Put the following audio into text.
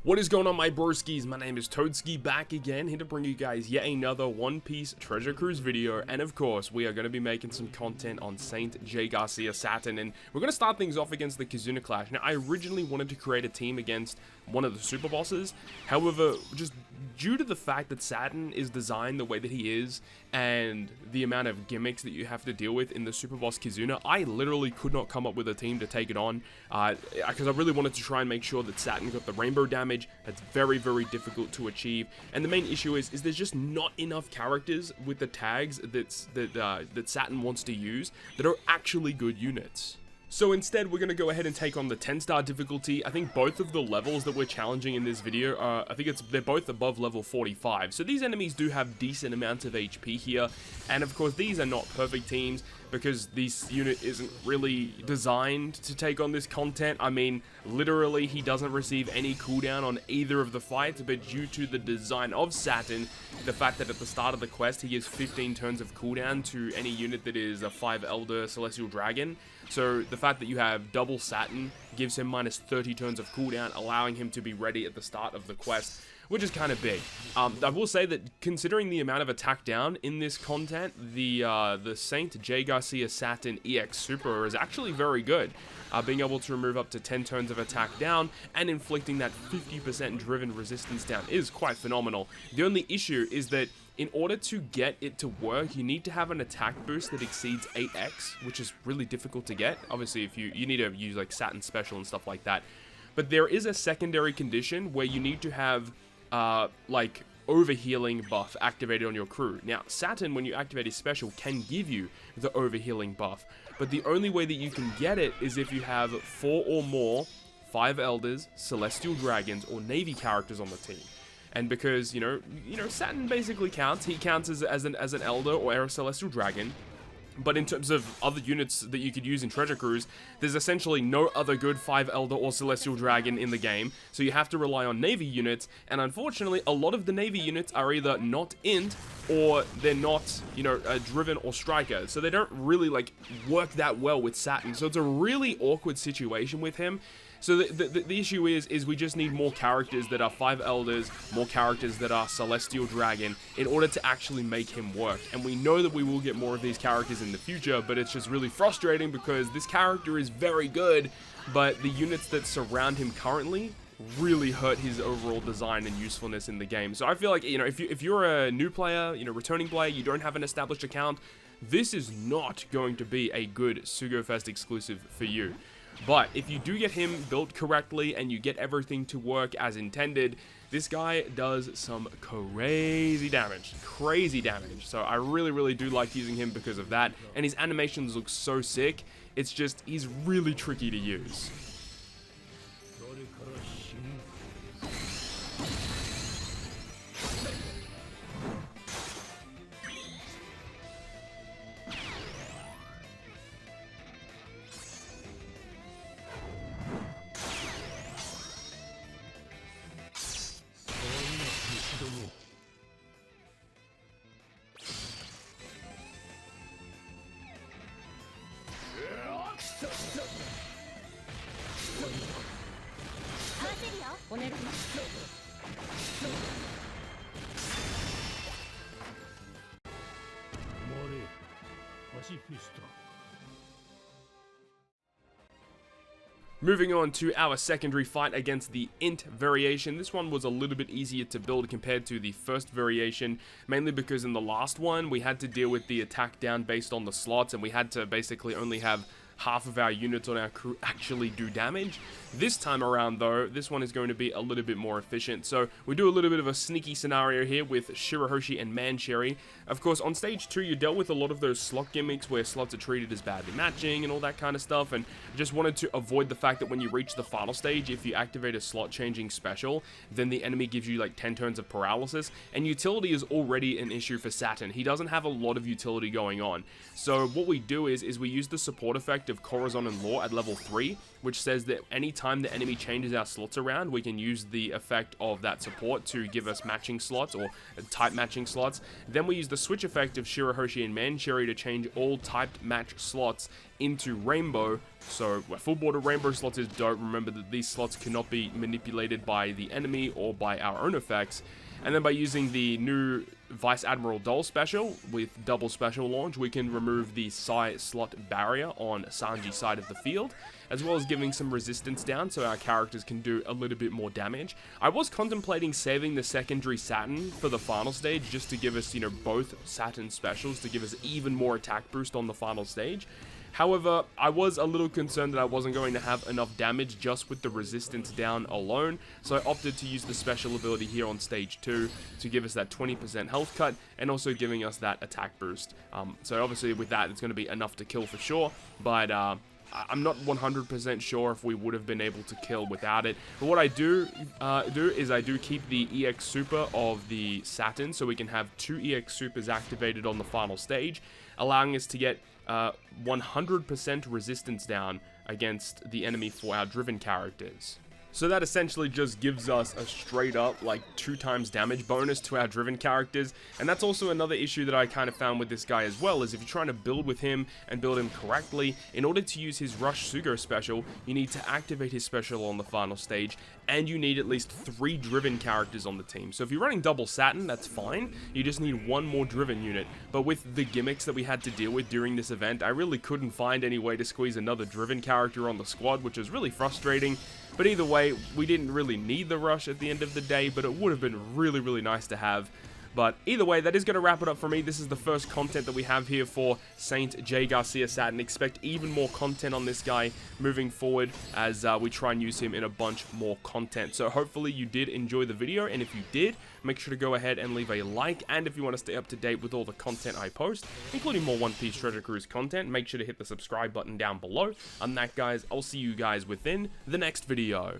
What is going on, my broskiis? My name is Toadski, back again, here to bring you guys yet another One Piece Treasure Cruise video, and of course, we are going to be making some content on Saint J. Garcia SATURN, and we're going to start things off against the KIZUNA clash. Now, I originally wanted to create a team against one of the super bosses, however, just due to the fact that SATURN is designed the way that he is, and the amount of gimmicks that you have to deal with in the super boss KIZUNA, I literally could not come up with a team to take it on, because I really wanted to try and make sure that SATURN got the rainbow damage. That's very, very difficult to achieve, and the main issue is there's just not enough characters with the tags that SATURN wants to use that are actually good units. So instead, we're going to go ahead and take on the 10-star difficulty. I think both of the levels that we're challenging in this video are, they're both above level 45. So these enemies do have decent amounts of HP here. And of course, these are not perfect teams because this unit isn't really designed to take on this content. I mean, literally, he doesn't receive any cooldown on either of the fights, but due to the design of SATURN, the fact that at the start of the quest, he gives 15 turns of cooldown to any unit that is a 5 Elder Celestial Dragon. So the fact that you have double SATURN gives him minus 30 turns of cooldown, allowing him to be ready at the start of the quest, which is kind of big. I will say that considering the amount of attack down in this content, the Saint J. Garcia SATURN EX Super is actually very good. Being able to remove up to 10 turns of attack down and inflicting that 50% driven resistance down is quite phenomenal. The only issue is that in order to get it to work, you need to have an attack boost that exceeds 8x, which is really difficult to get. Obviously, if you need to use like SATURN Special and stuff like that. But there is a secondary condition where you need to have like overhealing buff activated on your crew. Now, SATURN, when you activate his special, can give you the overhealing buff, but the only way that you can get it is if you have 4 or more 5 Elders, Celestial Dragons, or Navy characters on the team. And because, you know, SATURN basically counts. He counts as an Elder or a Celestial Dragon. But in terms of other units that you could use in Treasure Cruise, there's essentially no other good 5 Elder or Celestial Dragon in the game, so you have to rely on Navy units, and unfortunately, a lot of the Navy units are either not int, or they're not, driven or striker, so they don't really, work that well with SATURN, so it's a really awkward situation with him. So the issue is we just need more characters that are 5 Elders, more characters that are Celestial Dragon, in order to actually make him work. And we know that we will get more of these characters in the future, but it's just really frustrating because this character is very good, but the units that surround him currently really hurt his overall design and usefulness in the game. So I feel like, if you're a new player, returning player, you don't have an established account, this is not going to be a good SugoFest exclusive for you. But if you do get him built correctly and you get everything to work as intended, this guy does some crazy damage. So I really do like using him because of that. And his animations look so sick. It's just, he's really tricky to use. Moving on to our secondary fight against the int variation. This one was a little bit easier to build compared to the first variation, mainly because in the last one we had to deal with the attack down based on the slots, and we had to basically only have half of our units on our crew actually do damage. This time around though, this one is going to be a little bit more efficient. So we do a little bit of a sneaky scenario here with Shirahoshi and Mancherry. Of course, on stage 2 you dealt with a lot of those slot gimmicks where slots are treated as badly matching and all that kind of stuff, and just wanted to avoid the fact that when you reach the final stage, if you activate a slot changing special, then the enemy gives you like 10 turns of paralysis, and utility is already an issue for SATURN. He doesn't have a lot of utility going on. So what we do is we use the support effect of Corazon and Law at level 3, which says that anytime the enemy changes our slots around, we can use the effect of that support to give us matching slots or type matching slots. Then we use the switch effect of Shirahoshi and Mancherry to change all typed match slots into Rainbow. So where full border Rainbow slots is dope. Remember that these slots cannot be manipulated by the enemy or by our own effects. And then by using the new Vice Admiral Dole special with double special launch, we can remove the Sai slot barrier on Sanji's side of the field, as well as giving some resistance down so our characters can do a little bit more damage. I was contemplating saving the secondary Saturn for the final stage just to give us, both Saturn specials to give us even more attack boost on the final stage. However, I was a little concerned that I wasn't going to have enough damage just with the resistance down alone, so I opted to use the special ability here on stage 2 to give us that 20% health cut and also giving us that attack boost. So obviously with that, it's going to be enough to kill for sure, but I'm not 100% sure if we would have been able to kill without it. But what I do is I do keep the EX Super of the Saturn, so we can have 2 EX Supers activated on the final stage, allowing us to get 100% resistance down against the enemy for our driven characters. So that essentially just gives us a straight up like 2 times damage bonus to our driven characters. And that's also another issue that I kind of found with this guy as well, is if you're trying to build with him and build him correctly, in order to use his Rush Sugo special, you need to activate his special on the final stage, and you need at least 3 driven characters on the team. So if you're running double Saturn, that's fine. You just need 1 more driven unit. But with the gimmicks that we had to deal with during this event, I really couldn't find any way to squeeze another driven character on the squad, which was really frustrating. But either way, we didn't really need the rush at the end of the day, but it would have been really, really nice to have. But either way, that is going to wrap it up for me. This is the first content that we have here for Saint J. Garcia Saturn. Expect even more content on this guy moving forward as we try and use him in a bunch more content. So hopefully you did enjoy the video, and if you did, make sure to go ahead and leave a like. And if you want to stay up to date with all the content I post, including more One Piece Treasure Cruise content, make sure to hit the subscribe button down below. On that, guys, I'll see you guys within the next video.